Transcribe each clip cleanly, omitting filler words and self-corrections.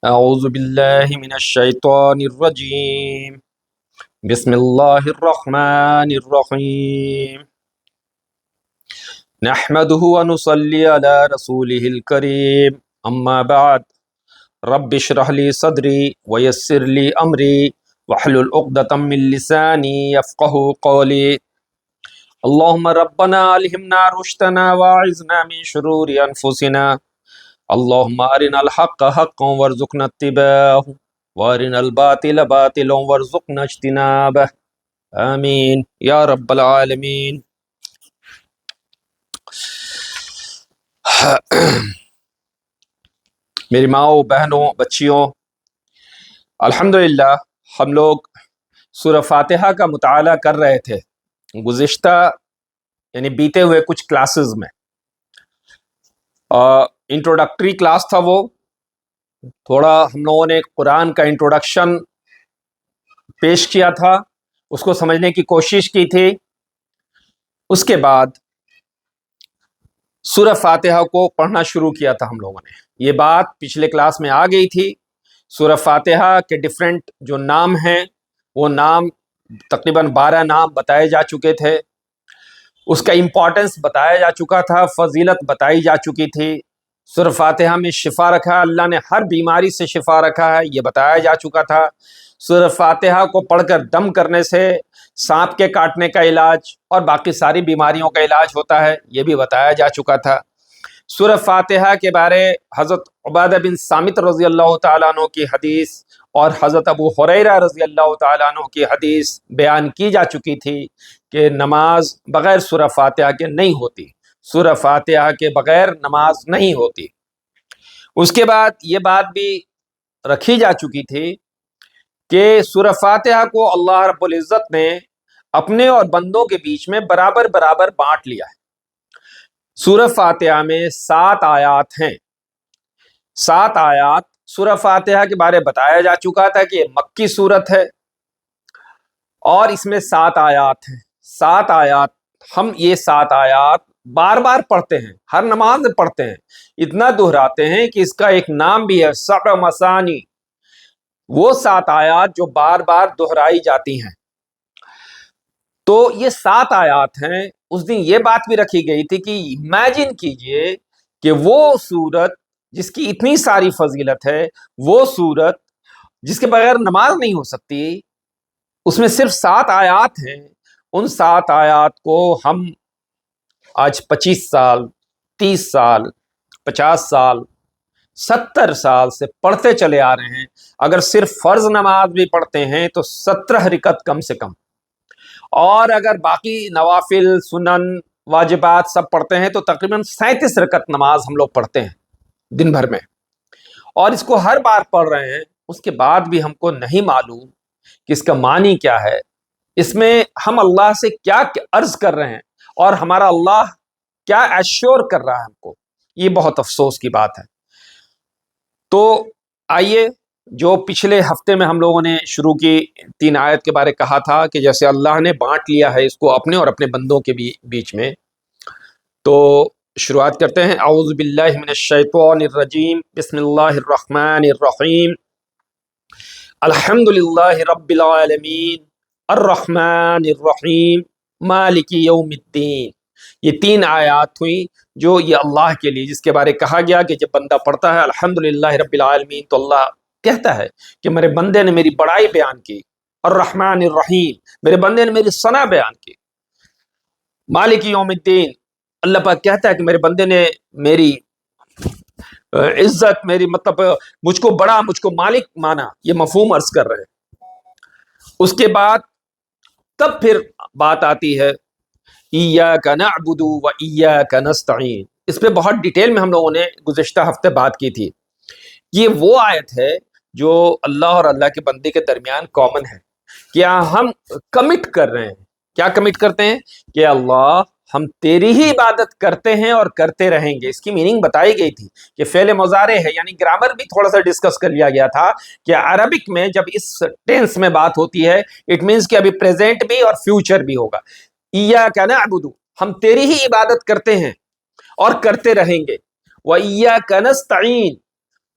اعوذ باللہ من الشیطان الرجیم بسم اللہ الرحمن الرحیم نحمده ونصلی علی رسولہ الکریم اما بعد رب اشرح لی صدری ویسر لی امری واحلل عقدۃ من لسانی یفقهوا قولی اللہم ربنا الہمنا رشدنا واعذنا من شرور انفسنا اللہم ارنا الحق حقا وارزقنا اتباعہ وارنا الباطل باطلا وارزقنا اجتنابہ آمین یا رب العالمین۔ میری ماؤں، بہنوں، بچیوں، الحمدللہ ہم لوگ سورہ فاتحہ کا مطالعہ کر رہے تھے گزشتہ یعنی بیتے ہوئے کچھ کلاسز میں۔ انٹروڈکٹری کلاس تھا، وہ تھوڑا ہم لوگوں نے قرآن کا انٹروڈکشن پیش کیا تھا، اس کو سمجھنے کی کوشش کی تھی۔ اس کے بعد سورہ فاتحہ کو پڑھنا شروع کیا تھا ہم لوگوں نے۔ یہ بات پچھلے کلاس میں آ گئی تھی۔ سورہ فاتحہ کے ڈیفرنٹ جو نام ہیں، وہ نام تقریباً 12 نام بتائے جا چکے تھے۔ اس کا امپورٹنس بتایا جا چکا تھا، فضیلت بتائی جا چکی تھی۔ سورہ فاتحہ میں شفا رکھا ہے، اللہ نے ہر بیماری سے شفا رکھا ہے، یہ بتایا جا چکا تھا۔ سورہ فاتحہ کو پڑھ کر دم کرنے سے سانپ کے کاٹنے کا علاج اور باقی ساری بیماریوں کا علاج ہوتا ہے، یہ بھی بتایا جا چکا تھا۔ سورہ فاتحہ کے بارے حضرت عبادہ بن صامت رضی اللہ تعالیٰ عنہ کی حدیث اور حضرت ابو ہریرہ رضی اللہ تعالیٰ عنہ کی حدیث بیان کی جا چکی تھی کہ نماز بغیر سورہ فاتحہ کے نہیں ہوتی، سورہ فاتحہ کے بغیر نماز نہیں ہوتی۔ اس کے بعد یہ بات بھی رکھی جا چکی تھی کہ سورہ فاتحہ کو اللہ رب العزت نے اپنے اور بندوں کے بیچ میں برابر برابر بانٹ لیا ہے۔ سورہ فاتحہ میں 7 آیات ہیں۔ 7 آیات سورہ فاتحہ کے بارے بتایا جا چکا تھا کہ یہ مکی صورت ہے اور اس میں 7 آیات ہیں۔ 7 آیات، ہم یہ 7 آیات بار بار پڑھتے ہیں، ہر نماز میں پڑھتے ہیں، اتنا دہراتے ہیں کہ اس کا ایک نام بھی ہے 7 مثانی، وہ 7 آیات جو بار بار دہرائی جاتی ہیں۔ تو یہ 7 آیات ہیں۔ اس دن یہ بات بھی رکھی گئی تھی کہ امیجن کیجئے کہ وہ صورت جس کی اتنی ساری فضیلت ہے، وہ صورت جس کے بغیر نماز نہیں ہو سکتی، اس میں صرف 7 آیات ہیں۔ ان 7 آیات کو ہم آج 25 سال، 30 سال، 50 سال، 70 سال سے پڑھتے چلے آ رہے ہیں۔ اگر صرف فرض نماز بھی پڑھتے ہیں تو 17 رکعت کم سے کم، اور اگر باقی نوافل، سنن، واجبات سب پڑھتے ہیں تو تقریباً 37 رکعت نماز ہم لوگ پڑھتے ہیں دن بھر میں، اور اس کو ہر بار پڑھ رہے ہیں۔ اس کے بعد بھی ہم کو نہیں معلوم کہ اس کا معنی کیا ہے، اس میں ہم اللہ سے کیا عرض کر رہے ہیں اور ہمارا اللہ کیا ایشور کر رہا ہے ہم کو۔ یہ بہت افسوس کی بات ہے۔ تو آئیے، جو پچھلے ہفتے میں ہم لوگوں نے شروع کی 3 آیت کے بارے کہا تھا کہ جیسے اللہ نے بانٹ لیا ہے اس کو اپنے اور اپنے بندوں کے بیچ میں، تو شروعات کرتے ہیں۔ اعوذ باللہ من الشیطان الرجیم، بسم اللہ الرحمن الرحیم، الحمد للہ رب العالمین، الرحمن الرحیم، مالک یوم الدین۔ یہ 3 آیات ہوئی جو یہ اللہ کے لیے، جس کے بارے کہا گیا کہ جب بندہ پڑھتا ہے الحمدللہ رب العالمین تو اللہ کہتا ہے کہ میرے بندے نے میری بڑائی بیان کی، الرحمن الرحیم، میرے بندے نے میری ثنا بیان کی، مالک یوم الدین، اللہ پاک کہتا ہے کہ میرے بندے نے میری عزت، میری مطلب مجھ کو بڑا، مجھ کو مالک مانا، یہ مفہوم عرض کر رہے ہیں۔ اس کے بعد تب پھر بات آتی ہے ایاک نعبد و ایاک نستعین۔ اس پہ بہت ڈیٹیل میں ہم لوگوں نے گزشتہ ہفتے بات کی تھی۔ یہ وہ آیت ہے جو اللہ اور اللہ کے بندے کے درمیان کامن ہے۔ کیا ہم کمٹ کر رہے ہیں، کیا کمٹ کرتے ہیں کہ اللہ ہم تیری ہی عبادت کرتے ہیں اور کرتے رہیں گے۔ اس کی میننگ بتائی گئی تھی کہ فعل مضارع ہے، یعنی گرامر بھی تھوڑا سا ڈسکس کر لیا گیا تھا کہ عربک میں جب اس ٹینس میں بات ہوتی ہے، اٹ مینس کہ ابھی پریزنٹ بھی اور فیوچر بھی ہوگا۔ ایاک نعبد، ہم تیری ہی عبادت کرتے ہیں اور کرتے رہیں گے، و ایاک نستعین،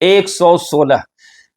116।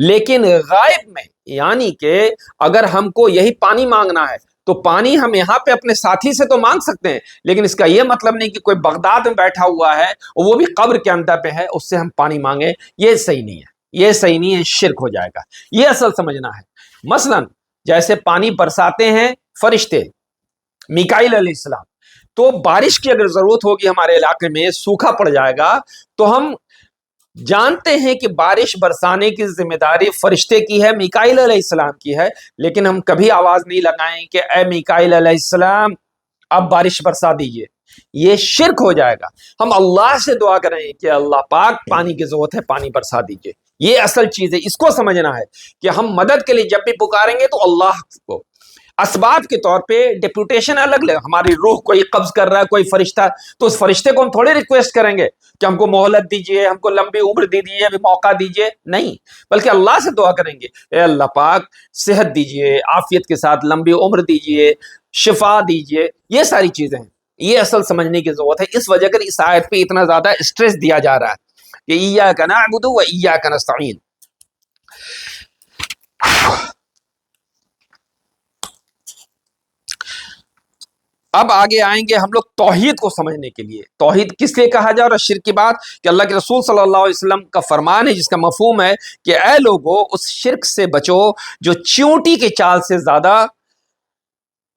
لیکن غائب میں یعنی کہ اگر ہم کو یہی پانی مانگنا ہے تو پانی ہم یہاں پہ اپنے ساتھی سے تو مانگ سکتے ہیں، لیکن اس کا یہ مطلب نہیں کہ کوئی بغداد میں بیٹھا ہوا ہے وہ بھی قبر کے اندر پہ ہے اس سے ہم پانی مانگیں، یہ صحیح نہیں ہے، یہ صحیح نہیں ہے، شرک ہو جائے گا، یہ اصل سمجھنا ہے۔ مثلا جیسے پانی برساتے ہیں فرشتے میکائیل علیہ السلام، تو بارش کی اگر ضرورت ہوگی ہمارے علاقے میں، سوکھا پڑ جائے گا، تو ہم جانتے ہیں کہ بارش برسانے کی ذمہ داری فرشتے کی ہے، میکائیل علیہ السلام کی ہے، لیکن ہم کبھی آواز نہیں لگائیں کہ اے میکائیل علیہ السلام اب بارش برسا دیجئے، یہ شرک ہو جائے گا۔ ہم اللہ سے دعا کریں کہ اللہ پاک پانی کی ضرورت ہے، پانی برسا دیجئے، یہ اصل چیز ہے، اس کو سمجھنا ہے کہ ہم مدد کے لیے جب بھی پکاریں گے تو اللہ کو، اسباب کے طور پہ ڈیپوٹیشن الگ لے، ہماری روح کوئی قبض کر رہا ہے کوئی فرشتہ، تو اس فرشتے کو ہم تھوڑے ریکویسٹ کریں گے کہ ہم کو مہلت دیجئے، ہم کو لمبی عمر دیجئے، ابھی موقع دیجئے، نہیں، بلکہ اللہ سے دعا کریں گے اے اللہ پاک صحت دیجئے، عافیت کے ساتھ لمبی عمر دیجئے، شفا دیجئے، یہ ساری چیزیں ہیں، یہ اصل سمجھنے کی ضرورت ہے۔ اس وجہ کر اس آیت پہ اتنا زیادہ اسٹریس دیا جا رہا ہے کہ ایاک نعبد و ایاک نستعین۔ اب آگے آئیں گے ہم لوگ توحید کو سمجھنے کے لیے، توحید کس لیے کہا جائے، اور شرک کی بات کہ اللہ کے رسول صلی اللہ علیہ وسلم کا فرمان ہے جس کا مفہوم ہے کہ اے لوگو اس شرک سے بچو جو چیونٹی کے چال سے زیادہ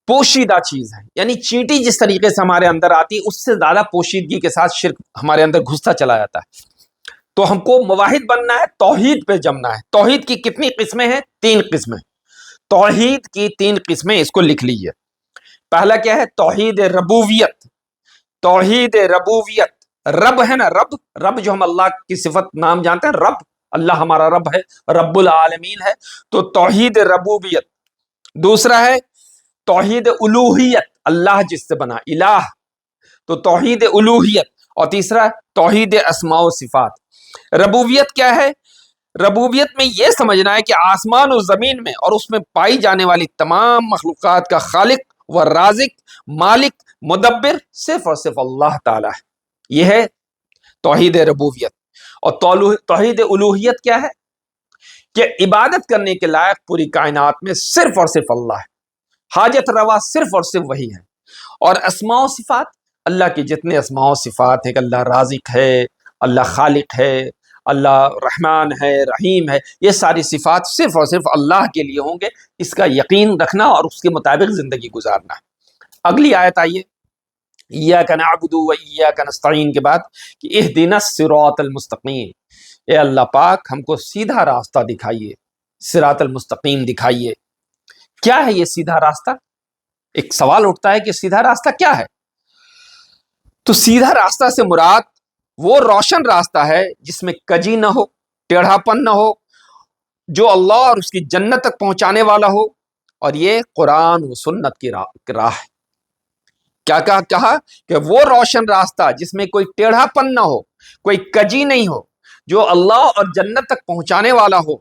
پوشیدہ چیز ہے، یعنی چیونٹی جس طریقے سے ہمارے اندر آتی اس سے زیادہ پوشیدگی کے ساتھ شرک ہمارے اندر گھستا چلا جاتا ہے۔ تو ہم کو موحد بننا ہے، توحید پہ جمنا ہے۔ توحید کی کتنی قسمیں ہیں؟ 3 قسمیں، توحید کی 3 قسمیں، اس کو لکھ لیجئے۔ پہلا کیا ہے؟ توحید ربوبیت، توحید ربوبیت، رب ہے نا، رب، رب جو ہم اللہ کی صفت نام جانتے ہیں، رب، اللہ ہمارا رب ہے، رب العالمین ہے، تو توحید ربوبیت۔ دوسرا ہے توحید الوہیت، اللہ جس سے بنا، الہ، تو توحید الوہیت، اور تیسرا توحید اسماء و صفات۔ ربوبیت کیا ہے؟ ربوبیت میں یہ سمجھنا ہے کہ آسمان و زمین میں اور اس میں پائی جانے والی تمام مخلوقات کا خالق و رازق، مالک، مدبر صرف اور صرف اللہ تعالی ہے، یہ ہے توحید ربوبیت۔ اور توحید الوہیت کیا ہے؟ کہ عبادت کرنے کے لائق پوری کائنات میں صرف اور صرف اللہ ہے، حاجت روا صرف اور صرف وہی ہے۔ اور اسماء و صفات، اللہ کے جتنے اسماء و صفات ہیں کہ اللہ رازق ہے، اللہ خالق ہے، اللہ رحمان ہے، رحیم ہے، یہ ساری صفات صرف اور صرف اللہ کے لیے ہوں گے، اس کا یقین رکھنا اور اس کے مطابق زندگی گزارنا۔ اگلی آیت آئیے، ایاک نعبد و ایاک نستعین کے بعد کہ اہدنا الصراط المستقیم، اے اللہ پاک ہم کو سیدھا راستہ دکھائیے، صراط المستقیم دکھائیے۔ کیا ہے یہ سیدھا راستہ؟ ایک سوال اٹھتا ہے کہ سیدھا راستہ کیا ہے؟ تو سیدھا راستہ سے مراد وہ روشن راستہ ہے جس میں کجی نہ ہو، ٹیڑھا پن نہ ہو، جو اللہ اور اس کی جنت تک پہنچانے والا ہو، اور یہ قرآن و سنت کی راہ ہے۔ کیا کہا کہ وہ روشن راستہ جس میں کوئی ٹیڑھا پن نہ ہو، کوئی کجی نہیں ہو، جو اللہ اور جنت تک پہنچانے والا ہو،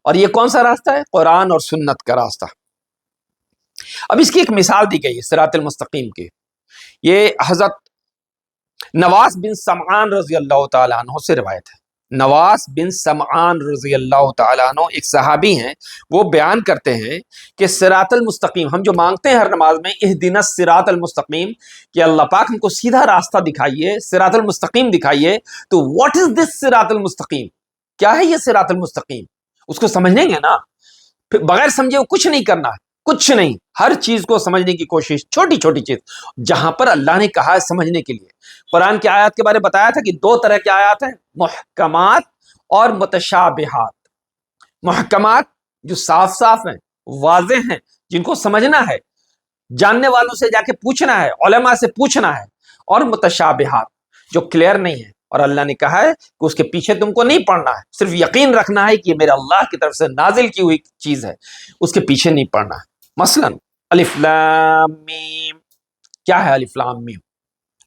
اور یہ کون سا راستہ ہے؟ قرآن اور سنت کا راستہ۔ اب اس کی ایک مثال دی گئی ہے صراط المستقیم کی، یہ حضرت نواس بن سمعان رضی اللہ تعالیٰ عنہ سے روایت ہے۔ نواس بن سمعان رضی اللہ تعالیٰ عنہ ایک صحابی ہیں، وہ بیان کرتے ہیں کہ صراط المستقیم ہم جو مانگتے ہیں ہر نماز میں، اہدنا الصراط المستقیم، کہ اللہ پاک ہم کو سیدھا راستہ دکھائیے، صراط المستقیم دکھائیے، تو واٹ از دس صراط المستقیم؟ کیا ہے یہ صراط المستقیم؟ اس کو سمجھیں گے نا، پھر بغیر سمجھے وہ کچھ نہیں کرنا ہے، کچھ نہیں، ہر چیز کو سمجھنے کی کوشش، چھوٹی چھوٹی چیز جہاں پر اللہ نے کہا ہے سمجھنے کے لیے۔ قرآن کی آیات کے بارے میں بتایا تھا کہ 2 طرح کی آیات ہیں، محکمات اور متشابہات۔ محکمات جو صاف صاف ہیں، واضح ہیں، جن کو سمجھنا ہے، جاننے والوں سے جا کے پوچھنا ہے، علماء سے پوچھنا ہے، اور متشابہات جو کلیئر نہیں ہے، اور اللہ نے کہا ہے کہ اس کے پیچھے تم کو نہیں پڑنا ہے، صرف یقین رکھنا ہے کہ یہ میرے اللہ کی طرف سے نازل کی ہوئی چیز ہے، اس کے پیچھے نہیں پڑنا ہے۔ مثلا الف لام میم، کیا ہے الف لام میم؟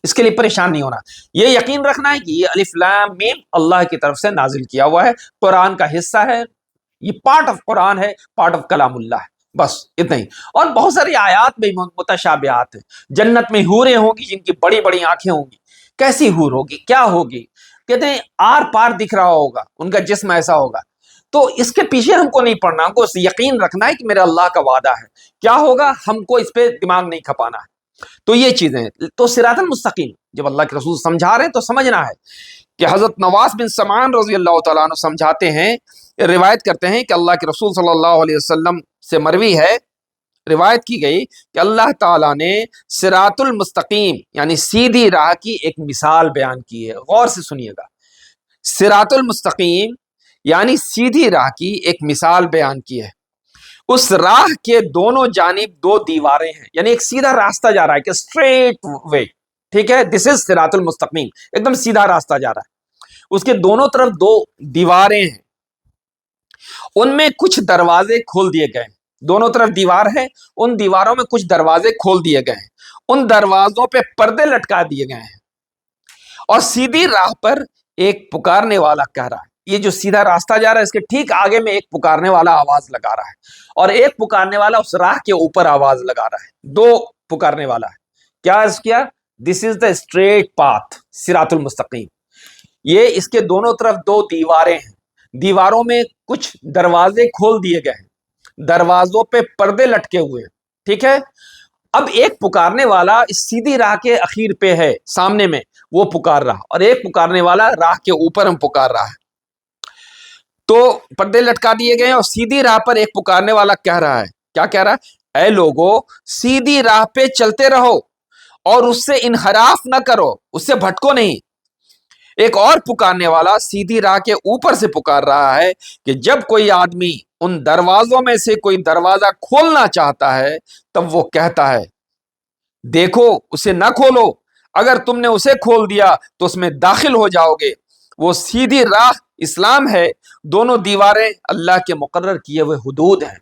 اس کے لیے پریشان نہیں ہونا، یہ یقین رکھنا ہے کہ یہ الف لام میم اللہ کی طرف سے نازل کیا ہوا ہے، قرآن کا حصہ ہے، یہ پارٹ آف قرآن ہے، پارٹ آف کلام اللہ ہے، بس اتنا ہی۔ اور بہت ساری آیات میں متشابہات ہیں، جنت میں حوریں ہوں گی جن کی بڑی بڑی آنکھیں ہوں گی، کیسی حور ہوگی، کیا ہوگی؟ کہتے ہیں آر پار دکھ رہا ہوگا، ان کا جسم ایسا ہوگا۔ تو اس کے پیچھے ہم کو نہیں پڑنا، ہم کو یقین رکھنا ہے کہ میرا اللہ کا وعدہ ہے، کیا ہوگا ہم کو اس پہ دماغ نہیں کھپانا ہے۔ تو یہ چیزیں، تو صراط المستقیم جب اللہ کے رسول سمجھا رہے ہیں تو سمجھنا ہے کہ حضرت نواس بن سمعان رضی اللہ تعالیٰ عنہ سمجھاتے ہیں، روایت کرتے ہیں کہ اللہ کے رسول صلی اللہ علیہ وسلم سے مروی ہے، روایت کی گئی کہ اللہ تعالیٰ نے صراط المستقیم یعنی سیدھی راہ کی ایک مثال بیان کی ہے۔ غور سے سنیے گا، صراط المستقیم یعنی سیدھی راہ کی ایک مثال بیان کی ہے۔ اس راہ کے دونوں جانب دو دیواریں ہیں، یعنی ایک سیدھا راستہ جا رہا ہے کہ اسٹریٹ وے، ٹھیک ہے، دس از صراط المستقیم، ایک دم سیدھا راستہ جا رہا ہے، اس کے دونوں طرف دو دیواریں ہیں، ان میں کچھ دروازے کھول دیے گئے ہیں، دونوں طرف دیوار ہے، ان دیواروں میں کچھ دروازے کھول دیے گئے ہیں، ان دروازوں پہ پردے لٹکا دیے گئے ہیں، اور سیدھی راہ پر ایک پکارنے والا کہہ رہا ہے، یہ جو سیدھا راستہ جا رہا ہے اس کے ٹھیک آگے میں ایک پکارنے والا آواز لگا رہا ہے، اور ایک پکارنے والا اس راہ کے اوپر آواز لگا رہا ہے، دو پکارنے والا ہے، کیا عرض کیا؟ دس از دا اسٹریٹ پاتھ، صراط المستقیم، یہ اس کے دونوں طرف دو دیواریں ہیں، دیواروں میں کچھ دروازے کھول دیے گئے ہیں، دروازوں پہ پردے لٹکے ہوئے ہیں، ٹھیک ہے۔ اب ایک پکارنے والا اس سیدھی راہ کے اخیر پہ ہے، سامنے میں وہ پکار رہا، اور ایک پکارنے والا راہ کے اوپر ہم پکار رہا ہے، تو پردے لٹکا دیے گئے ہیں، اور سیدھی راہ پر ایک پکارنے والا کہہ رہا ہے، کیا کہہ رہا ہے؟ اے لوگو، سیدھی راہ پہ چلتے رہو اور اس سے انحراف نہ کرو، اس سے بھٹکو نہیں۔ ایک اور پکارنے والا سیدھی راہ کے اوپر سے پکار رہا ہے کہ جب کوئی آدمی ان دروازوں میں سے کوئی دروازہ کھولنا چاہتا ہے تب وہ کہتا ہے دیکھو اسے نہ کھولو، اگر تم نے اسے کھول دیا تو اس میں داخل ہو جاؤ گے۔ وہ سیدھی راہ اسلام ہے، دونوں دیواریں اللہ کے مقرر کیے ہوئے حدود ہیں۔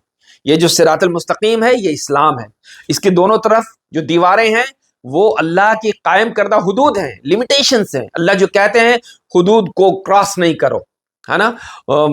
یہ جو صراط المستقیم ہے یہ اسلام ہے، اس کے دونوں طرف جو دیواریں ہیں وہ اللہ کی قائم کردہ حدود ہیں، لمیٹیشنز ہیں۔ اللہ جو کہتے ہیں حدود کو کراس نہیں کرو، ہے نا،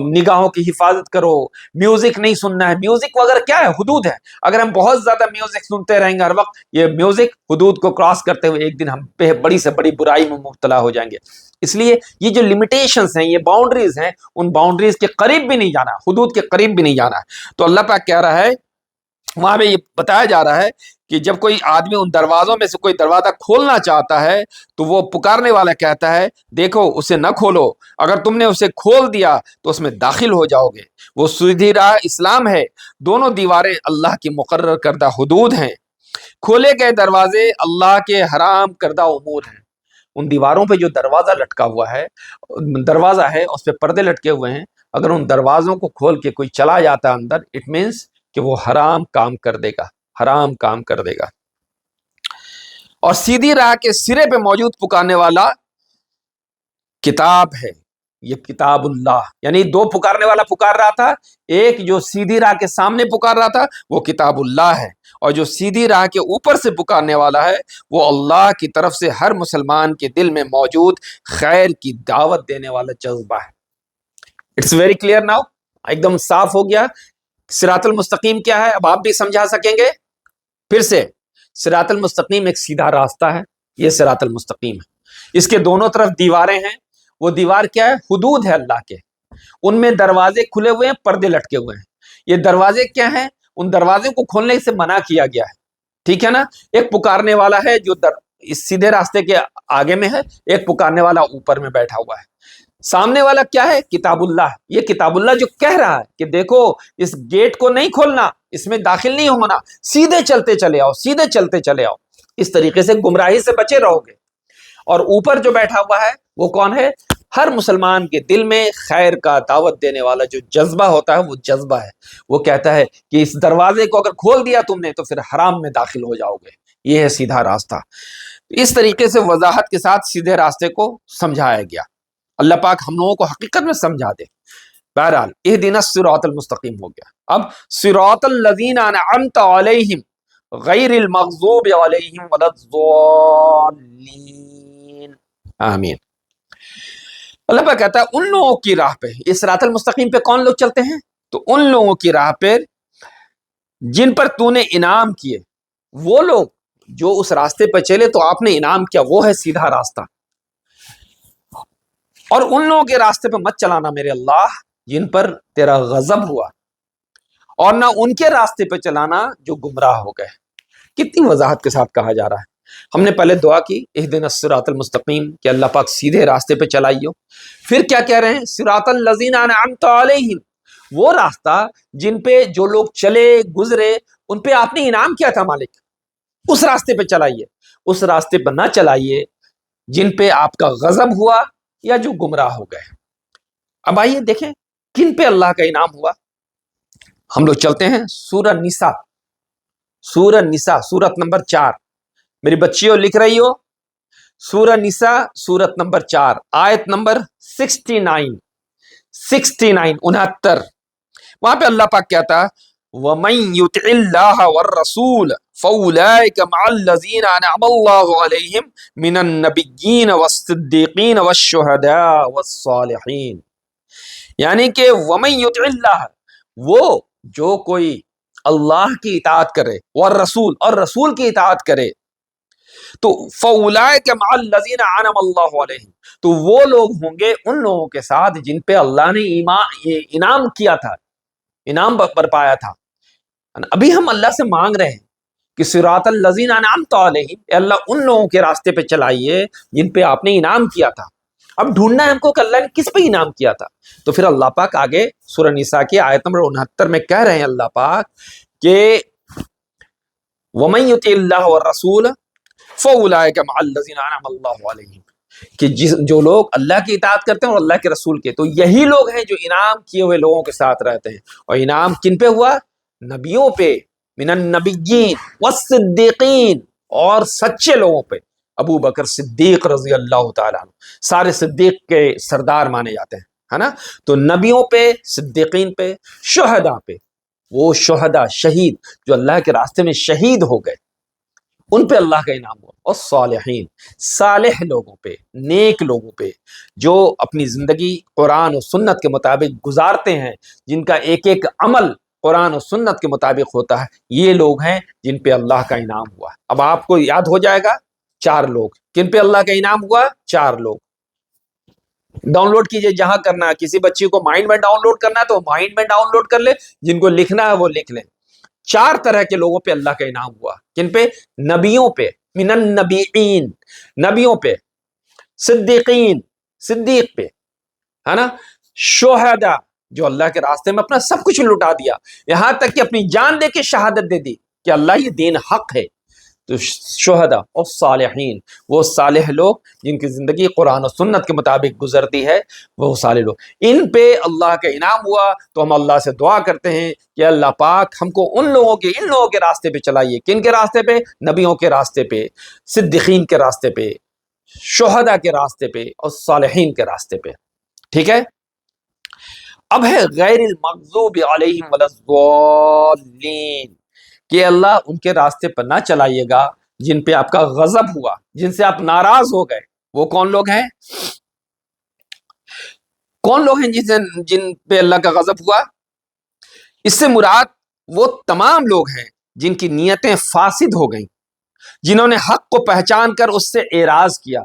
نگاہوں کی حفاظت کرو، میوزک نہیں سننا ہے، میوزک وغیرہ کیا ہے؟ حدود ہے۔ اگر ہم بہت زیادہ میوزک سنتے رہیں گے ہر وقت، یہ میوزک حدود کو کراس کرتے ہوئے ایک دن ہم بڑی سے بڑی برائی میں مبتلا ہو جائیں گے۔ اس لیے یہ جو لمیٹیشنز ہیں، یہ باؤنڈریز ہیں، ان باؤنڈریز کے قریب بھی نہیں جانا، حدود کے قریب بھی نہیں جانا ہے۔ تو اللہ پاک کہہ رہا ہے، وہاں پہ یہ بتایا جا رہا ہے کہ جب کوئی آدمی ان دروازوں میں سے کوئی دروازہ کھولنا چاہتا ہے تو وہ پکارنے والا کہتا ہے دیکھو اسے نہ کھولو، اگر تم نے اسے کھول دیا تو اس میں داخل ہو جاؤ گے۔ وہ سیدھی راہ اسلام ہے، دونوں دیواریں اللہ کی مقرر کردہ حدود ہیں، کھولے گئے دروازے اللہ کے حرام کردہ امور ہیں۔ ان دیواروں پہ جو دروازہ لٹکا ہوا ہے، دروازہ ہے، اس پہ پردے لٹکے ہوئے ہیں، اگر ان دروازوں کو کھول کے کوئی چلا جاتا ہے اندر، اٹ مینس کہ وہ حرام کام کر دے گا، حرام کام کر دے گا۔ اور سیدھی راہ کے سرے پہ موجود پکارنے والا کتاب ہے، یہ کتاب اللہ، یعنی دو پکارنے والا پکار رہا تھا، ایک جو سیدھی راہ کے سامنے پکار رہا تھا وہ کتاب اللہ ہے، اور جو سیدھی راہ کے اوپر سے پکارنے والا ہے وہ اللہ کی طرف سے ہر مسلمان کے دل میں موجود خیر کی دعوت دینے والا جذبہ ہے۔ اٹس ویری کلیئر ناؤ، ایک دم صاف ہو گیا۔ صراط المستقیم کیا ہے اب آپ بھی سمجھا سکیں گے؟ پھر سے، صراط المستقیم ایک سیدھا راستہ ہے، یہ صراط المستقیم ہے، اس کے دونوں طرف دیواریں ہیں، وہ دیوار کیا ہے؟ حدود ہے اللہ کے، ان میں دروازے کھلے ہوئے ہیں، پردے لٹکے ہوئے ہیں۔ یہ دروازے کیا ہیں؟ ان دروازے کو کھولنے سے منع کیا گیا ہے، ٹھیک ہے نا۔ ایک پکارنے والا ہے جو اس سیدھے راستے کے آگے میں ہے، ایک پکارنے والا اوپر میں بیٹھا ہوا ہے۔ سامنے والا کیا ہے؟ کتاب اللہ، یہ کتاب اللہ جو کہہ رہا ہے کہ دیکھو اس گیٹ کو نہیں کھولنا، اس میں داخل نہیں ہونا، سیدھے چلتے چلے آؤ، سیدھے چلتے چلے آؤ، اس طریقے سے گمراہی سے بچے رہو گے۔ اور اوپر جو بیٹھا ہوا ہے وہ کون ہے؟ ہر مسلمان کے دل میں خیر کا دعوت دینے والا جو جذبہ ہوتا ہے وہ جذبہ ہے، وہ کہتا ہے کہ اس دروازے کو اگر کھول دیا تم نے تو پھر حرام میں داخل ہو جاؤ گے، یہ ہے سیدھا راستہ۔ اس طریقے سے وضاحت کے ساتھ سیدھے راستے کو سمجھایا گیا۔ اللہ پاک ہم لوگوں کو حقیقت میں سمجھا دے۔ بہرحال اہدنا الصراط المستقیم ہو گیا، اب صراط الذین انعمت علیہم غیر المغضوب علیہم ولا الضالین، آمین۔ اللہ پاک کہتا ہے ان لوگوں کی راہ پہ، اس صراط المستقیم پہ کون لوگ چلتے ہیں؟ تو ان لوگوں کی راہ پہ جن پر تو نے انعام کیے، وہ لوگ جو اس راستے پہ چلے تو آپ نے انعام کیا، وہ ہے سیدھا راستہ۔ اور ان لوگوں کے راستے پہ مت چلانا میرے اللہ جن پر تیرا غضب ہوا، اور نہ ان کے راستے پہ چلانا جو گمراہ ہو گئے۔ کتنی وضاحت کے ساتھ کہا جا رہا ہے۔ ہم نے پہلے دعا کی اہدنا الصراط المستقیم کہ اللہ پاک سیدھے راستے پہ چلائیو، پھر کیا کہہ رہے ہیں؟ صراط الذین انعمت علیہم، وہ راستہ جن پہ جو لوگ چلے گزرے ان پہ آپ نے انعام کیا تھا مالک، اس راستے پہ چلائیے، اس راستے پہ نہ چلائیے جن پہ آپ کا غضب ہوا یا جو گمراہ ہو گئے۔ اب آئیے دیکھیں کن پہ اللہ کا انعام ہوا۔ ہم لوگ چلتے ہیں سورہ نساء، سورہ نساء سورت نمبر 4، میری بچیوں لکھ رہی ہو، سورہ نساء سورت نمبر 4 آیت نمبر 69، 69 وہاں پہ اللہ پاک کہتا وَمَن يُطِعِ اللَّهَ وَالرَّسُولَ فَأُولَٰئِكَ مَعَ الَّذِينَ أَنْعَمَ اللَّهُ عَلَيْهِمْ مِنَ النَّبِيِّينَ وَالصِّدِّيقِينَ وَالشُّهَدَاءِ وَالصَّالِحِينَ، یعنی کہ وَمَن يُطِعِ اللَّهَ، وہ جو کوئی اللہ کی اطاعت کرے، والرسول، اور رسول کی اطاعت کرے، تو فَأُولَٰئِكَ مَعَ الَّذِينَ أَنْعَمَ اللَّهُ عَلَيْهِمْ، تو وہ لوگ ہوں گے ان لوگوں کے ساتھ جن پہ اللہ نے انعام کیا تھا، انعام برپایا تھا۔ ابھی ہم اللہ سے مانگ رہے ہیں کہ صراط الذین انعمت علیہم، اے اللہ ان لوگوں کے راستے پہ چلائیے جن پہ آپ نے انعام کیا تھا۔ اب ڈھونڈنا ہے ہم کو کہ اللہ نے کس پہ انعام کیا تھا، تو پھر اللہ پاک آگے سورہ نساء کی آیت نمبر 69 میں کہہ رہے ہیں اللہ پاک کہ وَمَن يُطِعِ اللَّهَ وَالرَّسُولَ فَأُولَٰئِكَ مَعَ الَّذِينَ أَنْعَمَ اللَّهُ عَلَيْهِمْ، کہ جو لوگ اللہ کی اطاعت کرتے ہیں اور اللہ کے رسول کے، تو یہی لوگ ہیں جو انعام کیے ہوئے لوگوں کے ساتھ رہتے ہیں۔ اور انعام کن پہ ہوا؟ نبیوں پہ، من النبیین والصدیقین، اور سچے لوگوں پہ۔ ابو بکر صدیق رضی اللہ تعالیٰ عنہ سارے صدیق کے سردار مانے جاتے ہیں، ہے نا؟ تو نبیوں پہ، صدیقین پہ، شہداء پہ، وہ شہداء شہید جو اللہ کے راستے میں شہید ہو گئے ان پہ اللہ کا انعام ہوا، اور صالحین صالح لوگوں پہ، نیک لوگوں پہ، جو اپنی زندگی قرآن و سنت کے مطابق گزارتے ہیں، جن کا ایک ایک عمل قرآن و سنت کے مطابق ہوتا ہے، یہ لوگ ہیں جن پہ اللہ کا انعام ہوا۔ اب آپ کو یاد ہو جائے گا 4 لوگ کن پہ اللہ کا انعام ہوا، 4 لوگ۔ ڈاؤن لوڈ کیجئے جہاں کرنا ہے، کسی بچی کو مائنڈ میں ڈاؤن لوڈ کرنا ہے تو مائنڈ میں ڈاؤن لوڈ کر لے، جن کو لکھنا ہے وہ لکھ لیں۔ 4 طرح کے لوگوں پہ اللہ کا انعام ہوا، کن پہ؟ نبیوں پہ، من النبیین، نبیوں پہ، صدیقین، صدیق پہ، ہے نا؟ شہداء، جو اللہ کے راستے میں اپنا سب کچھ لٹا دیا، یہاں تک کہ اپنی جان دے کے شہادت دے دی کہ اللہ یہ دین حق ہے، تو شہداء۔ اور صالحین، وہ صالح لوگ جن کی زندگی قرآن و سنت کے مطابق گزرتی ہے، وہ صالح لوگ، ان پہ اللہ کا انعام ہوا۔ تو ہم اللہ سے دعا کرتے ہیں کہ اللہ پاک ہم کو ان لوگوں کے راستے پہ چلائیے۔ کن کے راستے پہ؟ نبیوں کے راستے پہ، صدیقین کے راستے پہ، شہداء کے راستے پہ، اور صالحین کے راستے پہ۔ ٹھیک ہے؟ اب ہے غیر المغضوب علیہم ولا الضالین، کہ اللہ ان کے راستے پر نہ چلائیے گا جن پہ آپ کا غضب ہوا، جن سے آپ ناراض ہو گئے۔ وہ کون لوگ ہیں؟ کون لوگ ہیں جن پہ اللہ کا غضب ہوا؟ اس سے مراد وہ تمام لوگ ہیں جن کی نیتیں فاسد ہو گئیں، جنہوں نے حق کو پہچان کر اس سے اعراض کیا،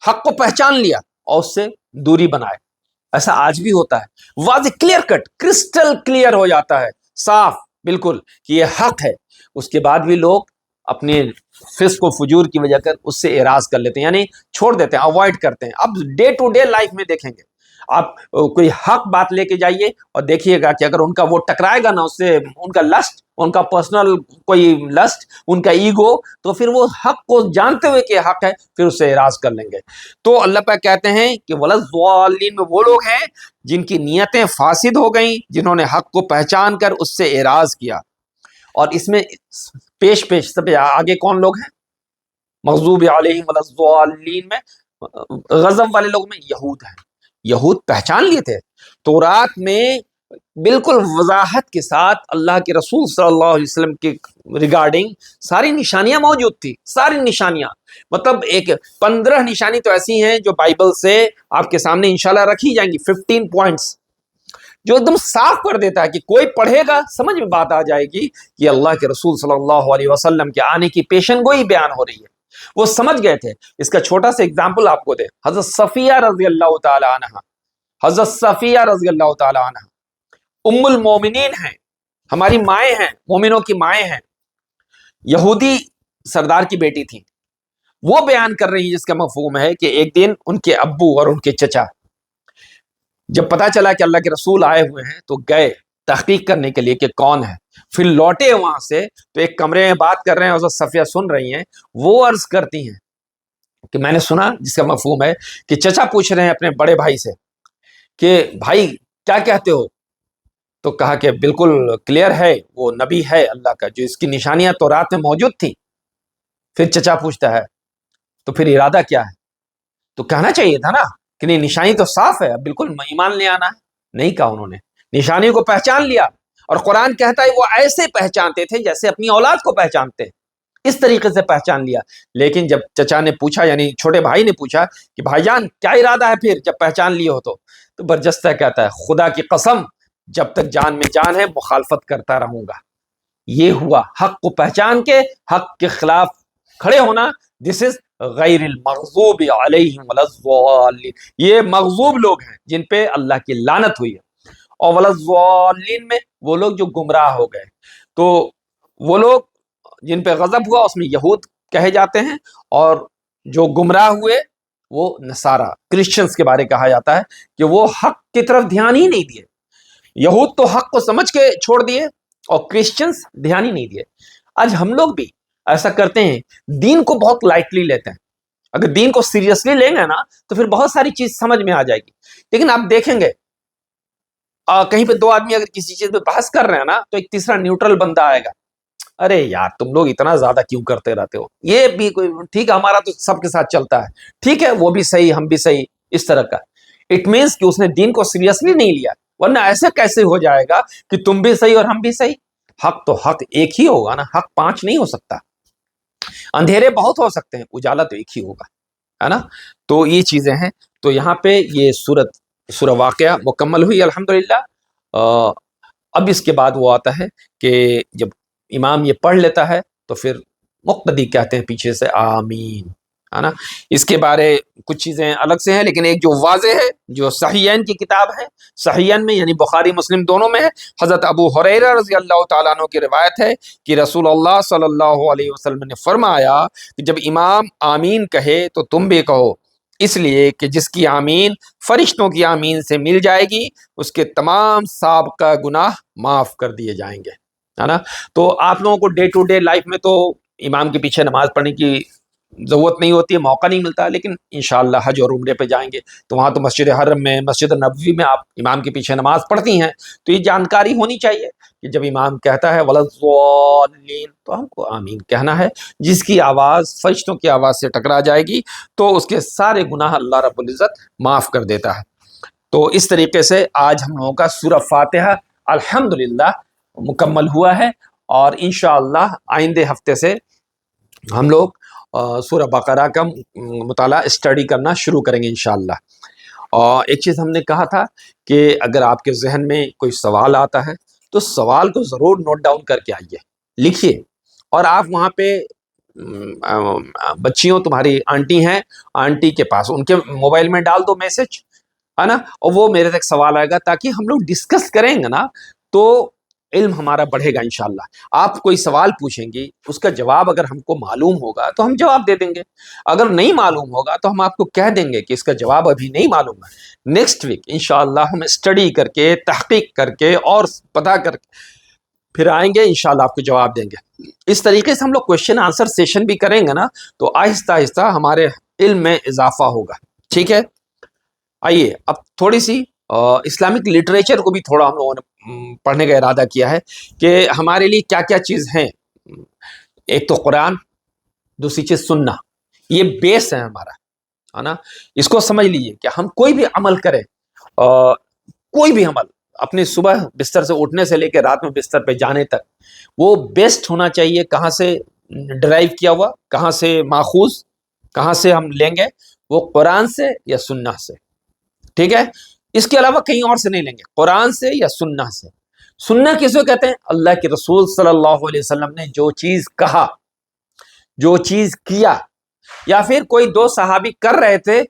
حق کو پہچان لیا اور اس سے دوری بنائے۔ ایسا آج بھی ہوتا ہے، واضح کلیئر کٹ، کرسٹل کلیئر ہو جاتا ہے، صاف بالکل کہ یہ حق ہے، اس کے بعد بھی لوگ اپنے فسق و فجور کی وجہ کر اس سے اعراض کر لیتے ہیں، یعنی چھوڑ دیتے ہیں، اوائڈ کرتے ہیں۔ اب ڈے ٹو ڈے لائف میں دیکھیں گے آپ، کوئی حق بات لے کے جائیے اور دیکھیے گا کہ اگر ان کا وہ ٹکرائے گا نا اس سے، ان کا لسٹ، ان کا پرسنل کوئی لسٹ، ان کا ایگو، تو پھر وہ حق کو جانتے ہوئے کہ حق ہے پھر اس سے اعراض کر لیں گے۔ تو اللہ پاک کہتے ہیں کہ وَلَضَّالِّينَ میں وہ لوگ ہیں جن کی نیتیں فاسد ہو گئیں، جنہوں نے حق کو پہچان کر اس سے اعراض کیا۔ اور اس میں پیش سب آگے کون لوگ ہیں؟ مغضوب علیہم ولا الضالین میں غضب والے لوگ میں یہود ہیں۔ یہود پہچان لیے تھے، تورات میں بالکل وضاحت کے ساتھ اللہ کے رسول صلی اللہ علیہ وسلم کے ریگارڈنگ ساری نشانیاں موجود تھی، ساری نشانیاں، مطلب 15 نشانی تو ایسی ہیں جو بائبل سے آپ کے سامنے انشاءاللہ رکھی جائیں گی، 15 پوائنٹس جو ایک دم صاف کر دیتا ہے کہ کوئی پڑھے گا سمجھ میں بات آ جائے گی کہ اللہ کے رسول صلی اللہ علیہ وسلم کے آنے کی پیشن گوئی بیان ہو رہی ہے۔ وہ سمجھ گئے تھے۔ اس کا چھوٹا سا اگزامپل آپ کو دے، حضرت صفیہ رضی اللہ تعالی عنہ، حضرت صفیہ رضی اللہ تعالی عنہ ام المومنین ہیں، ہماری مائیں ہیں، مومنوں کی مائیں ہیں، یہودی سردار کی بیٹی تھی، وہ بیان کر رہی ہے جس کا مفہوم ہے کہ ایک دن ان کے ابو اور ان کے چچا جب پتا چلا کہ اللہ کے رسول آئے ہوئے ہیں تو گئے تحقیق کرنے کے لیے کہ کون ہے، پھر لوٹے وہاں سے تو ایک کمرے میں بات کر رہے ہیں، حضرت صفیہ سن رہی ہیں، وہ عرض کرتی ہیں کہ میں نے سنا، جس کا مفہوم ہے کہ چچا پوچھ رہے ہیں اپنے بڑے بھائی سے کہ بھائی کیا کہتے ہو، تو کہا کہ بالکل کلیئر ہے، وہ نبی ہے اللہ کا، جو اس کی نشانیاں تو رات میں موجود تھیں۔ پھر چچا پوچھتا ہے تو پھر ارادہ کیا ہے، تو کہنا چاہیے تھا نا کہ نہیں نشانی تو صاف ہے، اب بالکل ایمان لے آنا ہے، نہیں کہا انہوں نے، نشانی کو پہچان لیا، اور قرآن کہتا ہے وہ ایسے پہچانتے تھے جیسے اپنی اولاد کو پہچانتے، اس طریقے سے پہچان لیا۔ لیکن جب چچا نے پوچھا، یعنی چھوٹے بھائی نے پوچھا کہ بھائی جان کیا ارادہ ہے پھر جب پہچان لیے ہو، تو برجستہ کہتا ہے خدا کی قسم جب تک جان میں جان ہے مخالفت کرتا رہوں گا۔ یہ ہوا حق کو پہچان کے حق کے خلاف کھڑے ہونا، دس از غیر المغضوب علیہم ولا الضالین، یہ مغضوب لوگ ہیں جن پہ اللہ کی لعنت ہوئی ہے، اور ولا الضالین میں وہ لوگ جو گمراہ ہو گئے، تو وہ لوگ جن پہ غضب ہوا اس میں یہود کہے جاتے ہیں، اور جو گمراہ ہوئے وہ نصارہ کرسچنز کے بارے کہا جاتا ہے کہ وہ حق کی طرف دھیان ہی نہیں دیے، یہود تو حق کو سمجھ کے چھوڑ دیے اور کرسچنز دھیان ہی نہیں دیے۔ آج ہم لوگ بھی ایسا کرتے ہیں، دین کو بہت لائٹلی لیتے ہیں، اگر دین کو سیریسلی لیں گے نا تو پھر بہت ساری چیز سمجھ میں آ جائے گی، لیکن آپ دیکھیں گے کہیں پہ دو آدمی اگر کسی چیز پہ بحث کر رہے ہیں نا تو ایک تیسرا نیوٹرل بندہ آئے گا، ارے یار تم لوگ اتنا زیادہ کیوں کرتے رہتے ہو، یہ بھی کوئی ٹھیک ہے، ہمارا تو سب کے ساتھ چلتا ہے، ٹھیک ہے وہ بھی صحیح ہم بھی صحیح، اس طرح کا اٹ مینس کہ اس نے دین کو سیریسلی نہیں لیا، ورنہ ایسے کیسے ہو جائے گا کہ تم بھی صحیح اور ہم بھی صحیح، حق تو حق ایک ہی ہوگا نا، حق پانچ نہیں ہو سکتا، اندھیرے بہت ہو سکتے ہیں، اجالا تو ایک ہی ہوگا، ہے نا۔ تو یہ چیزیں ہیں، تو یہاں پہ یہ سورہ واقعہ مکمل ہوئی الحمدللہ۔ اب اس کے بعد وہ آتا ہے کہ جب امام یہ پڑھ لیتا ہے تو پھر مقتدی کہتے ہیں پیچھے سے آمین، ہے نا۔ اس کے بارے کچھ چیزیں الگ سے ہیں، لیکن ایک جو واضح ہے جو صحیحین کی کتاب ہے، صحیحین میں یعنی بخاری مسلم دونوں میں ہے، حضرت ابو ہریرہ رضی اللہ تعالیٰ عنہ کی روایت ہے کہ رسول اللہ صلی اللہ علیہ وسلم نے فرمایا کہ جب امام آمین کہے تو تم بھی کہو، اس لیے کہ جس کی آمین فرشتوں کی آمین سے مل جائے گی اس کے تمام سابقہ گناہ معاف کر دیے جائیں گے، ہے نا۔ تو آپ لوگوں کو ڈے ٹو ڈے لائف میں تو امام کے پیچھے نماز پڑھنے کی ضرورت نہیں ہوتی ہے، موقع نہیں ملتا، لیکن انشاءاللہ حج اور عمرے پہ جائیں گے تو وہاں تو مسجد حرم میں، مسجد نبوی میں آپ امام کے پیچھے نماز پڑھتی ہیں، تو یہ جانکاری ہونی چاہیے کہ جب امام کہتا ہے ولا الضالین تو ہم کو آمین کہنا ہے، جس کی آواز فرشتوں کی آواز سے ٹکرا جائے گی تو اس کے سارے گناہ اللہ رب العزت معاف کر دیتا ہے۔ تو اس طریقے سے آج ہم لوگوں کا سورہ فاتحہ الحمدللہ مکمل ہوا ہے، اور انشاءاللہ آئندے ہفتے سے ہم لوگ سورہ بقرہ کا مطالعہ اسٹڈی کرنا شروع کریں گے انشاءاللہ۔ اور ایک چیز ہم نے کہا تھا کہ اگر آپ کے ذہن میں کوئی سوال آتا ہے تو سوال کو ضرور نوٹ ڈاؤن کر کے آئیے، لکھیے، اور آپ وہاں پہ بچیوں تمہاری آنٹی ہیں، آنٹی کے پاس ان کے موبائل میں ڈال دو میسج، ہے نا، اور وہ میرے تک سوال آئے گا تاکہ ہم لوگ ڈسکس کریں گے نا تو علم ہمارا بڑھے گا انشاءاللہ۔ آپ کوئی سوال پوچھیں گی، اس کا جواب اگر ہم کو معلوم ہوگا تو ہم جواب دے دیں گے، اگر نہیں معلوم ہوگا تو ہم آپ کو کہہ دیں گے کہ اس کا جواب ابھی نہیں معلوم ہے، نیکسٹ ویک انشاءاللہ ہم اسٹڈی کر کے تحقیق کر کے اور پتہ کر کے پھر آئیں گے، انشاءاللہ آپ کو جواب دیں گے۔ اس طریقے سے ہم لوگ کوشچن آنسر سیشن بھی کریں گے نا تو آہستہ آہستہ ہمارے علم میں اضافہ ہوگا، ٹھیک ہے۔ آئیے اب تھوڑی سی اسلامک لٹریچر کو بھی تھوڑا ہم لوگوں نے پڑھنے کا ارادہ کیا ہے کہ ہمارے لیے کیا کیا چیز ہیں۔ ایک تو قرآن، دوسری چیز سننا، یہ بیس ہے ہمارا، ہے نا۔ اس کو سمجھ لیجیے کہ ہم کوئی بھی عمل کریں، کوئی بھی عمل اپنی صبح بستر سے اٹھنے سے لے کے رات میں بستر پہ جانے تک وہ بیسٹ ہونا چاہیے، کہاں سے ڈرائیو کیا ہوا، کہاں سے ماخوذ، کہاں سے ہم لیں گے، وہ قرآن سے یا سنہ سے، ٹھیک ہے۔ اس کے علاوہ کہیں اور سے نہیں لیں گے، قرآن سے یا سنہ سے۔ سنہ کس کو کہتے ہیں؟ اللہ کے رسول صلی اللہ علیہ وسلم نے جو چیز کہا، جو چیز کیا، یا پھر کوئی دو صحابی کر رہے تھے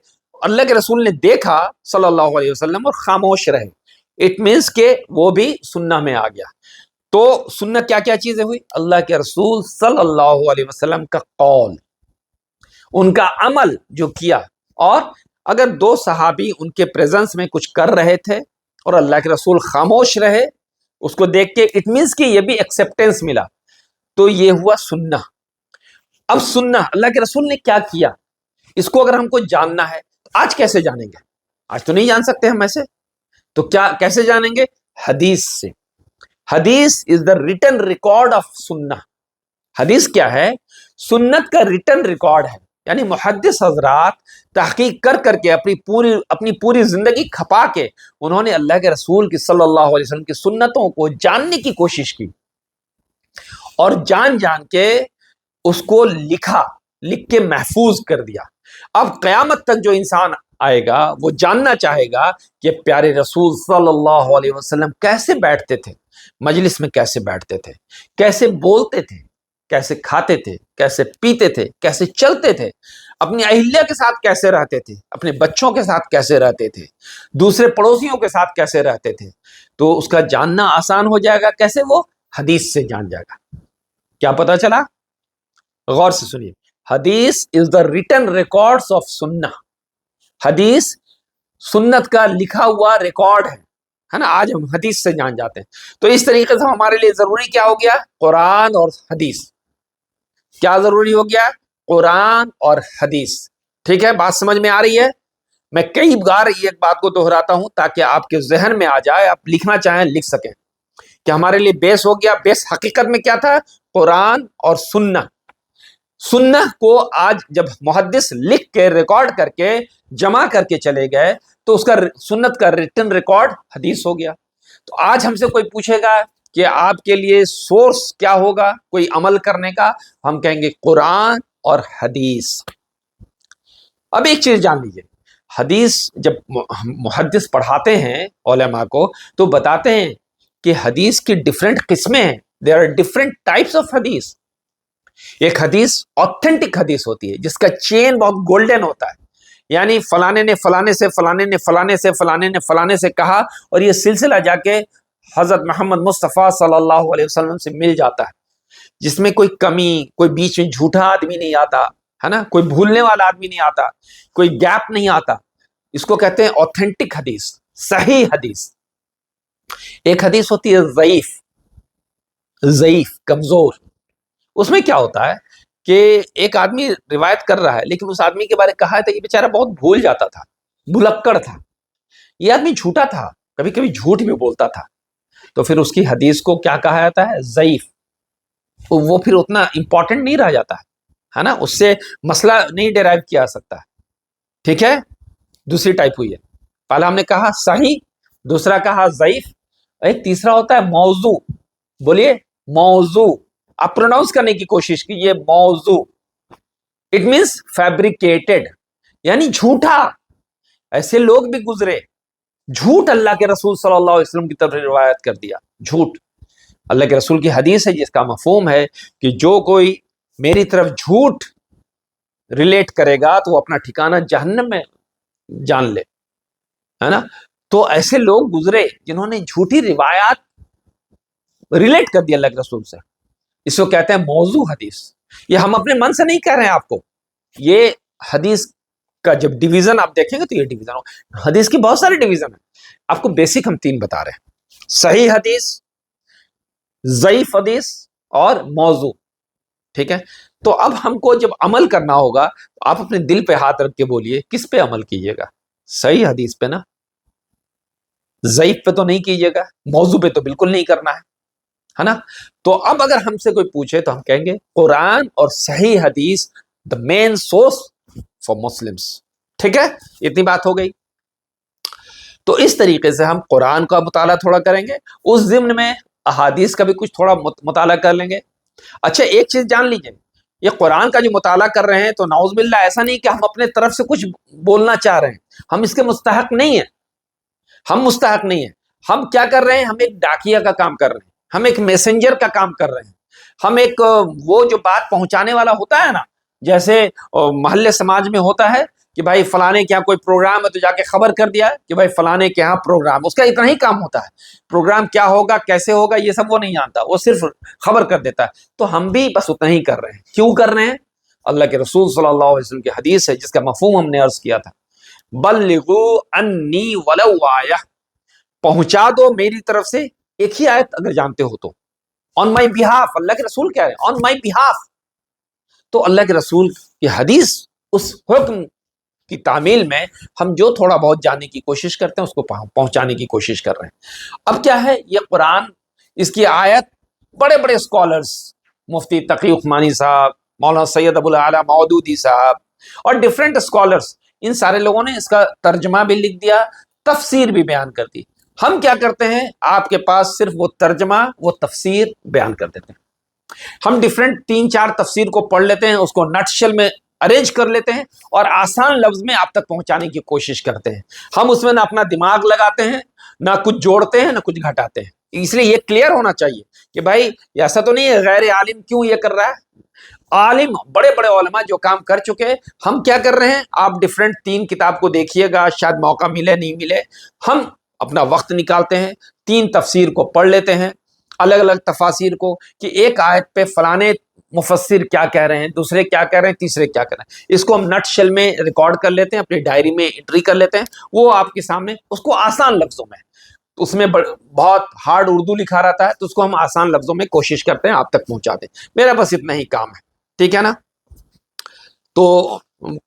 اللہ کے رسول نے دیکھا صلی اللہ علیہ وسلم اور خاموش رہے، اٹ مینس کہ وہ بھی سننا میں آ گیا۔ تو سنت کیا کیا چیزیں ہوئی؟ اللہ کے رسول صلی اللہ علیہ وسلم کا قول، ان کا عمل جو کیا، اور اگر دو صحابی ان کے پریزنس میں کچھ کر رہے تھے اور اللہ کے رسول خاموش رہے، اس کو دیکھ کے اٹ مینس کہ یہ بھی ایکسیپٹینس ملا، تو یہ ہوا سننا۔ اب سننا اللہ کے رسول نے کیا کیا، اس کو اگر ہم کو جاننا ہے، آج کیسے جانیں گے؟ آج تو نہیں جان سکتے ہم ایسے، تو کیا کیسے جانیں گے؟ حدیث سے۔ حدیث از دا ریٹن ریکارڈ آف سننا۔ حدیث کیا ہے؟ سنت کا ریٹن ریکارڈ ہے، یعنی محدث حضرات تحقیق کر کر کے اپنی پوری زندگی کھپا کے انہوں نے اللہ کے رسول کی صلی اللہ علیہ وسلم کی سنتوں کو جاننے کی کوشش کی، اور جان کے اس کو لکھ کے محفوظ کر دیا۔ اب قیامت تک جو انسان آئے گا وہ جاننا چاہے گا کہ پیارے رسول صلی اللہ علیہ وسلم کیسے بیٹھتے تھے، مجلس میں کیسے بیٹھتے تھے، کیسے بولتے تھے، کیسے کھاتے تھے، کیسے پیتے تھے، کیسے چلتے تھے، اپنی اہلیہ کے ساتھ کیسے رہتے تھے، اپنے بچوں کے ساتھ کیسے رہتے تھے، دوسرے پڑوسیوں کے ساتھ کیسے رہتے تھے۔ تو اس کا جاننا آسان ہو جائے گا۔ کیسے؟ وہ حدیث سے جان جائے گا۔ کیا پتا چلا؟ غور سے سنیے، حدیث از دا ریٹن ریکارڈز آف سنہ۔ حدیث سنت کا لکھا ہوا ریکارڈ ہے نا، آج ہم حدیث سے جان جاتے ہیں۔ تو اس طریقے سے ہمارے لیے ضروری کیا ہو گیا؟ قرآن اور حدیث۔ کیا ضروری ہو گیا؟ قرآن اور حدیث۔ ٹھیک ہے، بات سمجھ میں آ رہی ہے؟ میں کئی بار ایک بات کو دہراتا ہوں تاکہ آپ کے ذہن میں آ جائے، آپ لکھنا چاہیں لکھ سکیں کہ ہمارے لیے بیس ہو گیا۔ بیس حقیقت میں کیا تھا؟ قرآن اور سنہ۔ سنہ کو آج جب محدث لکھ کے ریکارڈ کر کے جمع کر کے چلے گئے تو اس کا سنت کا ریٹن ریکارڈ حدیث ہو گیا۔ تو آج ہم سے کوئی پوچھے گا کہ آپ کے لیے سورس کیا ہوگا کوئی عمل کرنے کا، ہم کہیں گے قرآن اور حدیث۔ اب ایک چیز جان لیجیے، حدیث جب محدث پڑھاتے ہیں علماء کو تو بتاتے ہیں کہ حدیث کی ڈفرینٹ قسمیں ہیں، there are different types of حدیث۔ ایک حدیث آتھینٹک حدیث ہوتی ہے جس کا چین بہت گولڈن ہوتا ہے، یعنی فلانے نے فلانے سے فلانے نے فلانے سے فلانے نے فلانے سے کہا، اور یہ سلسلہ جا کے حضرت محمد مصطفیٰ صلی اللہ علیہ وسلم سے مل جاتا ہے، جس میں کوئی کمی، کوئی بیچ میں جھوٹا آدمی نہیں آتا ہے نا، کوئی بھولنے والا آدمی نہیں آتا، کوئی گیپ نہیں آتا۔ اس کو کہتے ہیں آتھینٹک حدیث، صحیح حدیث۔ ایک حدیث ہوتی ہے ضعیف، کمزور۔ اس میں کیا ہوتا ہے کہ ایک آدمی روایت کر رہا ہے لیکن اس آدمی کے بارے میں کہا ہے یہ بیچارہ بہت بھول جاتا تھا، بھلکڑ تھا، یہ آدمی جھوٹا تھا، کبھی کبھی جھوٹ بھی بولتا تھا، تو پھر اس کی حدیث کو کیا کہا جاتا ہے؟ ضعیف۔ وہ پھر اتنا امپورٹنٹ نہیں رہ جاتا ہے نا، اس سے مسئلہ نہیں ڈیرائیو کیا جا سکتا ہے۔ ٹھیک ہے، دوسری ٹائپ ہوئی ہے، پہلا ہم نے کہا صحیح، دوسرا کہا ضعیف، ایک تیسرا ہوتا ہے موضوع۔ بولیے موضوع، آپ پروناؤنس کرنے کی کوشش کیجیے، موضوع۔ اٹ مینس فیبریکیٹڈ، یعنی جھوٹا۔ ایسے لوگ بھی گزرے، جھوٹ اللہ کے رسول صلی اللہ علیہ وسلم کی طرف روایت کر دیا، جھوٹ۔ اللہ کے رسول کی حدیث ہے جس کا مفہوم ہے کہ جو کوئی میری طرف جھوٹ ریلیٹ کرے گا تو وہ اپنا ٹھکانہ جہنم میں جان لے، ہے نا۔ تو ایسے لوگ گزرے جنہوں نے جھوٹی روایات ریلیٹ کر دی اللہ کے رسول سے، اس کو کہتے ہیں موضوع حدیث۔ یہ ہم اپنے من سے نہیں کہہ رہے ہیں آپ کو، یہ حدیث کا جب ڈویژن آپ دیکھیں گے تو یہ ڈویژن ہو، حدیث کی بہت سارے ڈویژن ہیں، آپ کو بیسک ہم 3 بتا رہے ہیں: صحیح حدیث، ضعیف حدیث اور موضوع۔ ٹھیک ہے، تو اب ہم کو جب عمل کرنا ہوگا تو آپ اپنے دل پہ ہاتھ رکھ کے بولیے کس پہ عمل کیجیے گا؟ صحیح حدیث پہ نا، ضعیف پہ تو نہیں کیجیے گا، موضوع پہ تو بالکل نہیں کرنا ہے نا۔ تو اب اگر ہم سے کوئی پوچھے تو ہم کہیں گے قرآن اور صحیح حدیث دا مین سورس فار مسلمس۔ ٹھیک ہے، اتنی بات ہو گئی۔ تو اس طریقے سے ہم قرآن کا مطالعہ تھوڑا کریں گے، اس ضمن میں احادیث کا بھی کچھ تھوڑا مطالعہ کر لیں گے۔ اچھا ایک چیز جان لیجیے، یہ قرآن کا جو مطالعہ کر رہے ہیں تو نعوذ باللہ ایسا نہیں کہ ہم اپنے طرف سے کچھ بولنا چاہ رہے ہیں، ہم اس کے مستحق نہیں ہیں، ہم مستحق نہیں ہیں۔ ہم کیا کر رہے ہیں؟ ہم ایک ڈاکیہ کا کام کر رہے ہیں، ہم ایک میسنجر کا کام کر رہے ہیں، ہم ایک وہ جو بات پہنچانے والا ہوتا ہے نا، جیسے محلے سماج میں ہوتا ہے کہ بھائی فلانے کے یہاں کوئی پروگرام ہے تو جا کے خبر کر دیا کہ بھائی فلانے کے یہاں پروگرام، اس کا اتنا ہی کام ہوتا ہے، پروگرام کیا ہوگا کیسے ہوگا یہ سب وہ نہیں جانتا، وہ صرف خبر کر دیتا ہے۔ تو ہم بھی بس اتنا ہی کر رہے ہیں۔ کیوں کر رہے ہیں؟ اللہ کے رسول صلی اللہ علیہ وسلم کی حدیث ہے جس کا مفہوم ہم نے عرض کیا تھا، بلغوا انی ولو آیہ، پہنچا دو میری طرف سے ایک ہی آیت اگر جانتے ہو تو، آن مائی بہاف۔ اللہ کے رسول کیا ہے؟ آن مائی بہاف۔ تو اللہ کے رسول کی حدیث اس حکم کی تعمیل میں ہم جو تھوڑا بہت جاننے کی کوشش کرتے ہیں اس کو پہنچانے کی کوشش کر رہے ہیں۔ اب کیا ہے یہ قرآن، اس کی آیت بڑے بڑے اسکالرز، مفتی تقی عثمانی صاحب، مولانا سید ابو الاعلیٰ مودودی صاحب اور ڈفرینٹ اسکالرز، ان سارے لوگوں نے اس کا ترجمہ بھی لکھ دیا، تفسیر بھی بیان کر دی۔ ہم کیا کرتے ہیں؟ آپ کے پاس صرف وہ ترجمہ وہ تفسیر بیان کر دیتے ہیں۔ ہم ڈفرینٹ 3-4 تفسیر کو پڑھ لیتے ہیں، اس کو نٹ شل میں ارینج کر لیتے ہیں اور آسان لفظ میں آپ تک پہنچانے کی کوشش کرتے ہیں۔ ہم اس میں نہ اپنا دماغ لگاتے ہیں، نہ کچھ جوڑتے ہیں، نہ کچھ گھٹاتے ہیں۔ اس لیے یہ کلیئر ہونا چاہیے کہ بھائی ایسا تو نہیں ہے غیر عالم کیوں یہ کر رہا ہے، عالم بڑے بڑے علماء جو کام کر چکے، ہم کیا کر رہے ہیں؟ آپ ڈفرینٹ 3 کتاب کو دیکھیے گا، شاید موقع ملے نہیں ملے، ہم اپنا وقت نکالتے ہیں، 3 تفسیر کو پڑھ لیتے ہیں، الگ الگ تفاسیر کو، کہ ایک آیت پہ فلانے مفسر کیا کہہ رہے ہیں، دوسرے کیا کہہ رہے ہیں، تیسرے کیا کہہ رہے ہیں، اس کو ہم نٹ شل میں ریکارڈ کر لیتے ہیں، اپنی ڈائری میں انٹری کر لیتے ہیں، وہ آپ کے سامنے اس کو آسان لفظوں میں، اس میں بہت ہارڈ اردو لکھا رہتا ہے تو اس کو ہم آسان لفظوں میں کوشش کرتے ہیں آپ تک پہنچا دیں۔ میرا بس اتنا ہی کام ہے، ٹھیک ہے نا؟ تو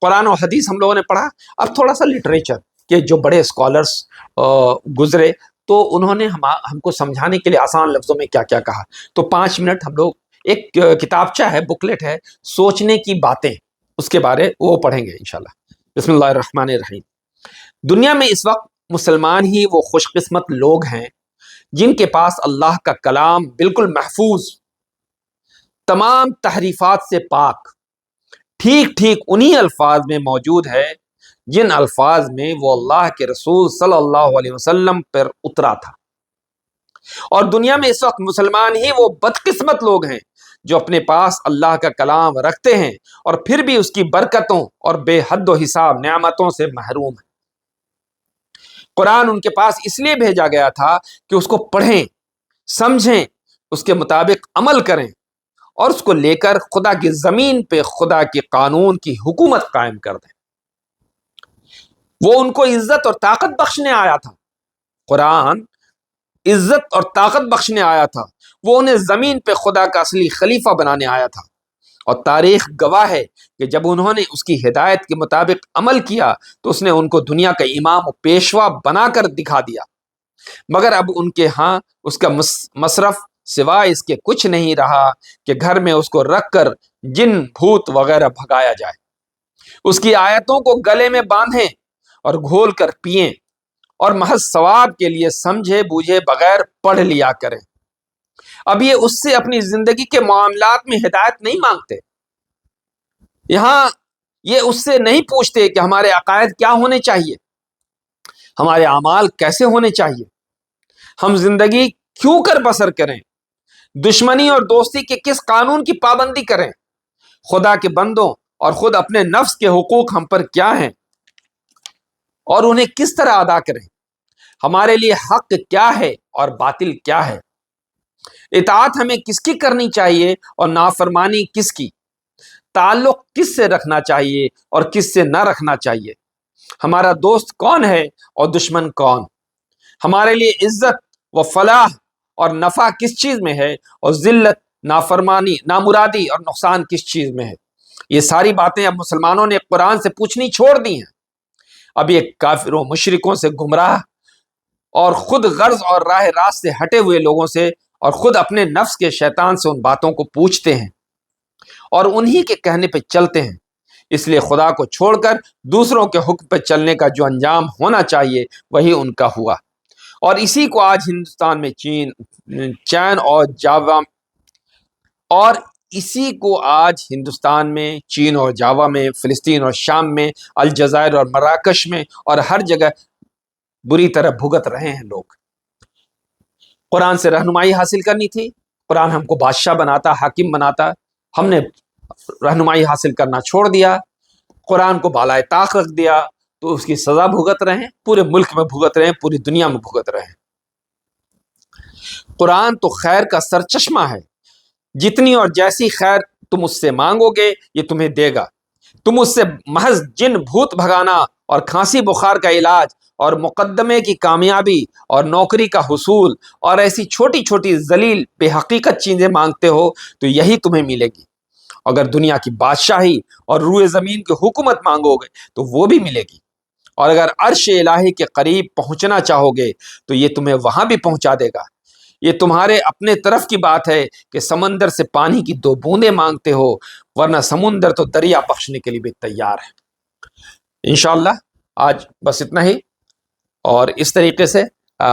قرآن و حدیث ہم لوگوں نے پڑھا، اب تھوڑا سا لٹریچر کے جو بڑے اسکالرس گزرے تو انہوں نے ہم کو سمجھانے کے لیے آسان لفظوں میں کیا کیا کہا۔ تو 5 منٹ ہم لوگ ایک کتابچہ ہے، بکلیٹ ہے، سوچنے کی باتیں، اس کے بارے وہ پڑھیں گے انشاءاللہ۔ بسم اللہ الرحمن الرحیم۔ دنیا میں اس وقت مسلمان ہی وہ خوش قسمت لوگ ہیں جن کے پاس اللہ کا کلام بالکل محفوظ، تمام تحریفات سے پاک، ٹھیک ٹھیک انہی الفاظ میں موجود ہے جن الفاظ میں وہ اللہ کے رسول صلی اللہ علیہ وسلم پر اترا تھا۔ اور دنیا میں اس وقت مسلمان ہی وہ بدقسمت لوگ ہیں جو اپنے پاس اللہ کا کلام رکھتے ہیں اور پھر بھی اس کی برکتوں اور بے حد و حساب نعمتوں سے محروم ہیں۔ قرآن ان کے پاس اس لیے بھیجا گیا تھا کہ اس کو پڑھیں، سمجھیں، اس کے مطابق عمل کریں اور اس کو لے کر خدا کی زمین پہ خدا کے قانون کی حکومت قائم کر دیں۔ وہ ان کو عزت اور طاقت بخشنے آیا تھا۔ قرآن عزت اور طاقت بخشنے آیا تھا، وہ انہیں زمین پہ خدا کا اصلی خلیفہ بنانے آیا تھا۔ اور تاریخ گواہ ہے کہ جب انہوں نے اس کی ہدایت کے مطابق عمل کیا تو اس نے ان کو دنیا کا امام و پیشوا بنا کر دکھا دیا، مگر اب ان کے ہاں اس کا مصرف سوائے اس کے کچھ نہیں رہا کہ گھر میں اس کو رکھ کر جن بھوت وغیرہ بھگایا جائے، اس کی آیتوں کو گلے میں باندھیں اور گھول کر پئیں اور محض ثواب کے لیے سمجھے بوجھے بغیر پڑھ لیا کریں۔ اب یہ اس سے اپنی زندگی کے معاملات میں ہدایت نہیں مانگتے، یہاں یہ اس سے نہیں پوچھتے کہ ہمارے عقائد کیا ہونے چاہیے، ہمارے اعمال کیسے ہونے چاہیے، ہم زندگی کیوں کر بسر کریں، دشمنی اور دوستی کے کس قانون کی پابندی کریں، خدا کے بندوں اور خود اپنے نفس کے حقوق ہم پر کیا ہیں اور انہیں کس طرح ادا کریں، ہمارے لیے حق کیا ہے اور باطل کیا ہے، اطاعت ہمیں کس کی کرنی چاہیے اور نافرمانی کس کی، تعلق کس سے رکھنا چاہیے اور کس سے نہ رکھنا چاہیے، ہمارا دوست کون ہے اور دشمن کون، ہمارے لیے عزت و فلاح اور نفع کس چیز میں ہے اور ذلت، نافرمانی، نامرادی اور نقصان کس چیز میں ہے۔ یہ ساری باتیں اب مسلمانوں نے قرآن سے پوچھنی چھوڑ دی ہیں۔ اب یہ کافروں مشرکوں سے گمراہ اور خود غرض اور راہ راست سے ہٹے ہوئے لوگوں سے اور خود اپنے نفس کے شیطان سے ان باتوں کو پوچھتے ہیں اور انہی کے کہنے پہ چلتے ہیں، اس لیے خدا کو چھوڑ کر دوسروں کے حکم پہ چلنے کا جو انجام ہونا چاہیے وہی ان کا ہوا۔ اور اسی کو آج ہندوستان میں چین اور جاوا اور اسی کو آج ہندوستان میں چین اور جاوا میں، فلسطین اور شام میں، الجزائر اور مراکش میں اور ہر جگہ بری طرح بھگت رہے ہیں لوگ۔ قرآن سے رہنمائی حاصل کرنی تھی، قرآن ہم کو بادشاہ بناتا، حاکم بناتا، ہم نے رہنمائی حاصل کرنا چھوڑ دیا، قرآن کو بالائے طاق رکھ دیا تو اس کی سزا بھگت رہے ہیں، پورے ملک میں بھگت رہے ہیں، پوری دنیا میں بھگت رہے ہیں۔ قرآن تو خیر کا سرچشمہ ہے، جتنی اور جیسی خیر تم اس سے مانگو گے یہ تمہیں دے گا۔ تم اس سے محض جن بھوت بھگانا اور کھانسی بخار کا علاج اور مقدمے کی کامیابی اور نوکری کا حصول اور ایسی چھوٹی چھوٹی ذلیل بے حقیقت چیزیں مانگتے ہو تو یہی تمہیں ملے گی۔ اگر دنیا کی بادشاہی اور روئے زمین کی حکومت مانگو گے تو وہ بھی ملے گی، اور اگر عرش الہی کے قریب پہنچنا چاہو گے تو یہ تمہیں وہاں بھی پہنچا دے گا۔ یہ تمہارے اپنے طرف کی بات ہے کہ سمندر سے پانی کی 2 بوندیں مانگتے ہو، ورنہ سمندر تو دریا بخشنے کے لیے بھی تیار ہے۔ انشاءاللہ آج بس اتنا ہی، اور اس طریقے سے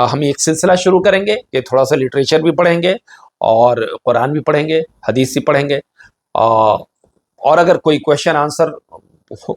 ہم ایک سلسلہ شروع کریں گے کہ تھوڑا سا لٹریچر بھی پڑھیں گے اور قرآن بھی پڑھیں گے، حدیث بھی پڑھیں گے، اور اگر کوئی کویشچن آنسر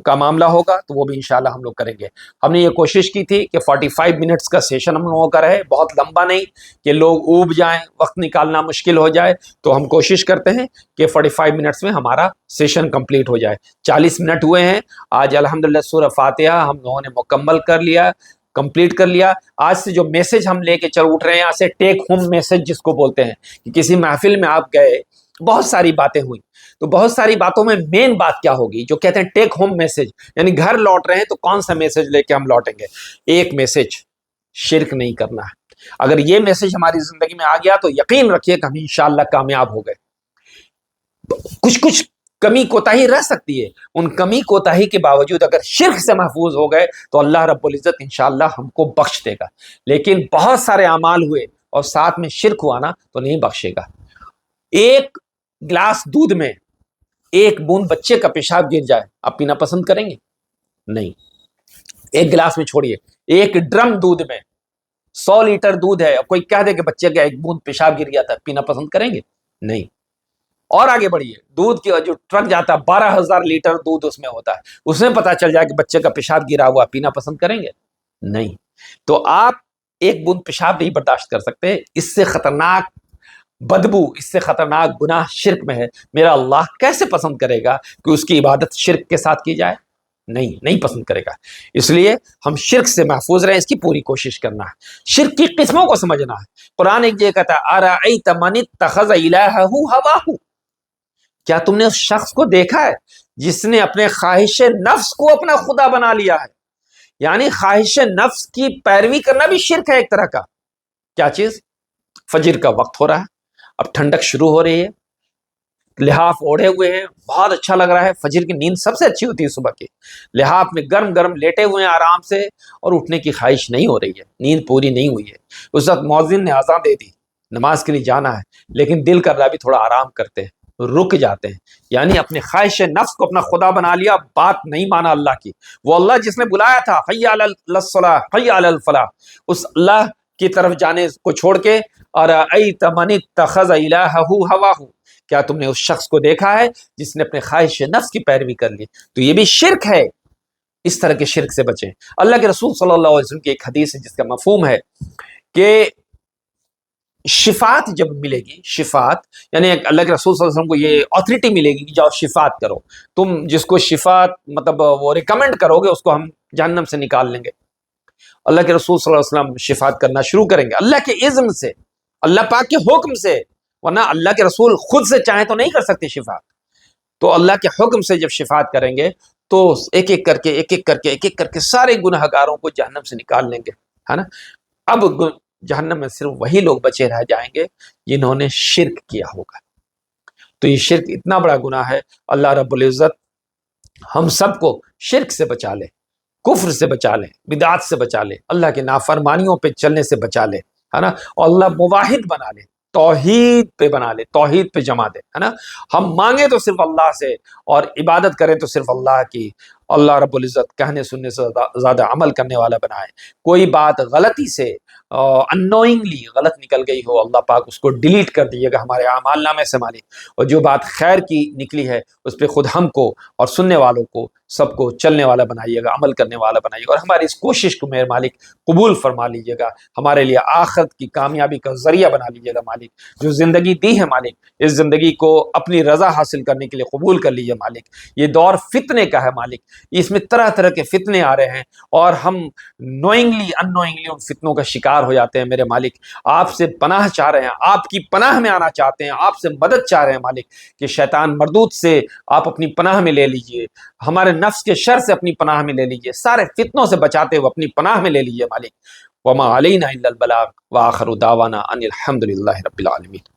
کا معاملہ ہوگا تو وہ بھی انشاءاللہ ہم لوگ کریں گے۔ ہم نے یہ کوشش کی تھی کہ 45 منٹس کا سیشن ہم لوگوں کا رہے، بہت لمبا نہیں کہ لوگ اوب جائیں، وقت نکالنا مشکل ہو جائے، تو ہم کوشش کرتے ہیں کہ 45 منٹس میں ہمارا سیشن کمپلیٹ ہو جائے۔ 40 منٹ ہوئے ہیں، آج الحمدللہ سورہ فاتحہ ہم لوگوں نے مکمل کر لیا، کمپلیٹ کر لیا۔ آج سے جو میسج ہم لے کے چل اٹھ رہے ہیں یہاں سے، ٹیک ہوم میسج جس کو بولتے ہیں، کہ کسی محفل میں آپ گئے، بہت ساری باتیں ہوئی، تو بہت ساری باتوں میں مین بات کیا ہوگی جو کہتے ہیں ٹیک ہوم میسج، یعنی گھر لوٹ رہے ہیں تو کون سا میسج لے کے ہم لوٹیں گے؟ ایک میسج، شرک نہیں کرنا ہے۔ اگر یہ میسج ہماری زندگی میں آ گیا تو یقین رکھیے کہ ہم انشاءاللہ کامیاب ہو گئے۔ کچھ کمی کوتاہی رہ سکتی ہے، ان کمی کوتاہی کے باوجود اگر شرک سے محفوظ ہو گئے تو اللہ رب العزت انشاءاللہ ہم کو بخش دے گا، لیکن بہت سارے اعمال ہوئے اور ساتھ میں شرک ہوا نا تو نہیں بخشے گا۔ ایک گلاس دودھ میں 1 بوند بچے کا پیشاب گر جائے، آپ پینا پسند کریں گے؟ نہیں۔ ایک گلاس میں چھوڑیے، 1 ڈرم دودھ میں 100 لیٹر دودھ ہے، کوئی کہہ دے کہ بچے کا 1 بوند پیشاب گر گیا تھا، پینا پسند کریں گے؟ نہیں۔ اور آگے بڑھیے، دودھ کی جو ٹرک جاتا ہے 12,000 لیٹر دودھ اس میں ہوتا ہے، اس میں پتا چل جائے کہ بچے کا پیشاب گرا ہوا، پینا پسند کریں گے؟ نہیں۔ تو آپ 1 بوند پیشاب نہیں برداشت کر سکتے، اس سے خطرناک بدبو، اس سے خطرناک گناہ شرک میں ہے۔ میرا اللہ کیسے پسند کرے گا کہ اس کی عبادت شرک کے ساتھ کی جائے؟ نہیں پسند کرے گا۔ اس لیے ہم شرک سے محفوظ رہیں، اس کی پوری کوشش کرنا ہے، شرک کی قسموں کو سمجھنا ہے۔ قرآن ایک جگہ کہتا ہے ارأیت من اتخذ الہہ ہواہ، کیا تم نے اس شخص کو دیکھا ہے جس نے اپنے خواہش نفس کو اپنا خدا بنا لیا ہے؟ یعنی خواہش نفس کی پیروی کرنا بھی شرک ہے ایک طرح کا۔ کیا چیز؟ فجر کا وقت ہو رہا ہے، اب ٹھنڈک شروع ہو رہی ہے، لحاف اوڑھے ہوئے ہیں، بہت اچھا لگ رہا ہے، فجر کی نیند سب سے اچھی ہوتی ہے صبح کی، لحاف میں گرم گرم لیٹے ہوئے ہیں آرام سے، اور اٹھنے کی خواہش نہیں ہو رہی ہے، نیند پوری نہیں ہوئی ہے۔ اس وقت مؤذن نے اذان دے دی، نماز کے لیے جانا ہے، لیکن دل کر رہا بھی تھوڑا آرام کرتے ہیں، رک جاتے ہیں، یعنی اپنے خواہش نفس کو اپنا خدا بنا لیا، بات نہیں مانا اللہ کی۔ وہ اللہ جس نے بلایا تھا حی علی الصلاۃ حی علی الفلاح، اس اللہ کی طرف جانے کو چھوڑ کے ارأیت من اتخذ الہہ ہواہ، کیا تم نے اس شخص کو دیکھا ہے جس نے اپنے خواہش نفس کی پیروی کر لی؟ تو یہ بھی شرک ہے، اس طرح کے شرک سے بچیں۔ اللہ کے رسول صلی اللہ علیہ وسلم کی ایک حدیث ہے جس کا مفہوم ہے کہ شفاعت جب ملے گی، شفاعت یعنی اللہ کے رسول صلی اللہ علیہ وسلم کو یہ اتھارٹی ملے گی کہ جاؤ شفاعت کرو، تم جس کو شفاعت مطلب وہ ریکمینڈ کرو گے اس کو ہم جہنم سے نکال لیں گے۔ اللہ کے رسول صلی اللہ علیہ وسلم شفاعت کرنا شروع کریں گے اللہ کے اذن سے، اللہ پاک کے حکم سے، ورنہ اللہ کے رسول خود سے چاہیں تو نہیں کر سکتے شفاعت، تو اللہ کے حکم سے جب شفاعت کریں گے تو ایک ایک کر کے سارے گناہ گاروں کو جہنم سے نکال لیں گے، ہے نا۔ اب جہنم میں صرف وہی لوگ بچے رہ جائیں گے جنہوں نے شرک کیا ہوگا۔ تو یہ شرک اتنا بڑا گناہ ہے، اللہ رب العزت ہم سب کو شرک سے بچا لے، کفر سے بچا لے، بدعات سے بچا لے، اللہ کے نافرمانیوں پہ چلنے سے بچا لے، ہے نا، اور اللہ موحد بنا لے، توحید پہ بنا لے، توحید پہ جما دے، ہے نا۔ ہم مانگے تو صرف اللہ سے اور عبادت کریں تو صرف اللہ کی، اللہ رب العزت کہنے سننے سے زیادہ عمل کرنے والا بنائے۔ کوئی بات غلطی سے انوئنگلی غلط نکل گئی ہو، اللہ پاک اس کو ڈیلیٹ کر دیجیے گا ہمارے اعمال نامے سے مالک، اور جو بات خیر کی نکلی ہے اس پہ خود ہم کو اور سننے والوں کو سب کو چلنے والا بنائیے گا، عمل کرنے والا بنائیے گا، اور ہماری اس کوشش کو میرے مالک قبول فرما لیجیے گا، ہمارے لیے آخرت کی کامیابی کا ذریعہ بنا لیجیے گا مالک۔ جو زندگی دی ہے مالک، اس زندگی کو اپنی رضا حاصل کرنے کے لیے قبول کر لیجیے مالک۔ یہ دور فتنے کا ہے مالک، اس میں طرح طرح کے فتنے آ رہے ہیں اور ہم نوئنگلی ان نوئنگلی ان فتنوں کا شکار ہو جاتے ہیں میرے مالک۔ آپ سے پناہ چاہ رہے ہیں، آپ کی پناہ میں آنا چاہتے ہیں، آپ سے مدد چاہ رہے ہیں مالک کہ شیطان مردود سے آپ اپنی پناہ میں لے لیجئے، ہمارے نفس کے شر سے اپنی پناہ میں لے لیجئے، سارے فتنوں سے بچاتے ہوئے اپنی پناہ میں لے لیجئے مالک۔ وما علینا الا البلاغ وآخر دعوانا ان الحمد للہ رب العالمین۔